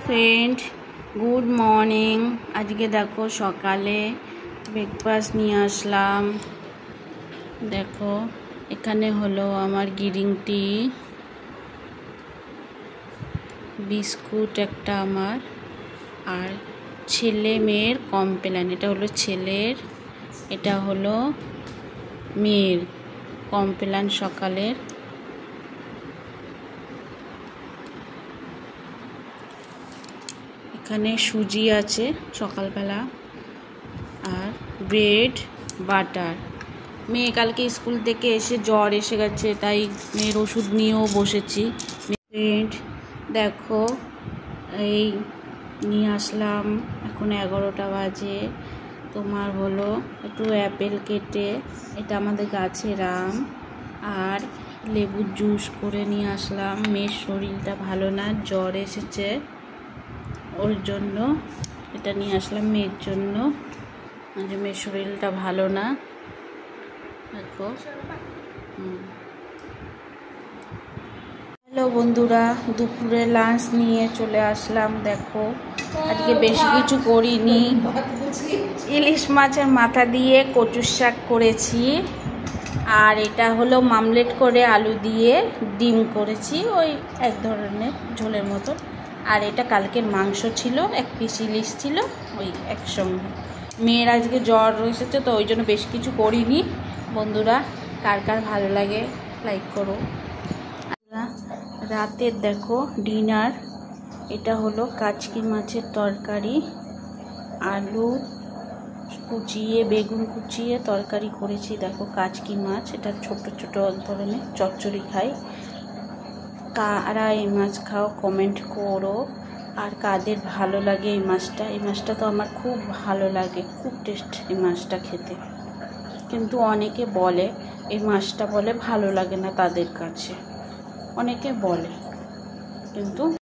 Friend good morning. आज के देखो सकाले ब्रेकफास्ट निये आसलाम। देखो एखाने हलो आमार ग्रीन टी, बिस्कुट एकटा आमार और छेले मेयेर कमप्लेन। एटा हलो छेलेर, एटा हलो मेयेर कमप्लेन सकालेर। एखाने सुजी आछे सकाल बेला और ब्रेड बाटार। मेये कालके स्कूल थेके एसे ज्वर एसे गेछे ताई मेयेर ओषुध निয়েও बसेছি। फ्रेंड देखो এই নিয়ে আসলাম, এখন 11টা বাজে। তোমার হলো একটু অ্যাপেল কেটে, এটা আমাদের গাছের আম, আর লেবুর জুস করে নিয়ে আসলাম। মেয়ের শরীরটা ভালো না, জ্বর এসেছে, ওর জন্য এটা নিয়ে আসলাম মেয়ের জন্য। যে মেয়ের শরীরটা ভালো না দেখো। হ্যালো বন্ধুরা, দুপুরে লাঞ্চ নিয়ে চলে আসলাম। দেখো আজকে বেশি কিছু করিনি, ইলিশ মাছের মাথা দিয়ে কচুর শাক করেছি, আর এটা হলো মামলেট করে আলু দিয়ে ডিম করেছি, ওই এক ধরনের ঝোলের মতো। আর এটা কালকের মাংস ছিল, এক পিস ইলিশ ছিল, ওই একসঙ্গে। মেয়ের আজকে জ্বর এসেছে তো ওই জন্য বেশ কিছু করিনি। বন্ধুরা কার কার ভালো লাগে লাইক করো। রাতের দেখো ডিনার, এটা হলো কাচকি মাছের তরকারি, আলু কুচিয়ে বেগুন কুচিয়ে তরকারি করেছি। দেখো কাচকি মাছ, এটা ছোট ছোট ধরনের চচ্চড়ি খাই। কারা এই মাছ খাও কমেন্ট করো, আর কাদের ভালো লাগে এই মাছটা। এই মাছটা তো আমার খুব ভালো লাগে, খুব টেস্ট এই মাছটা খেতে। কিন্তু অনেকে বলে এই মাছটা বলে ভালো লাগে না তাদের কাছে, অনেকে বলে কিন্তু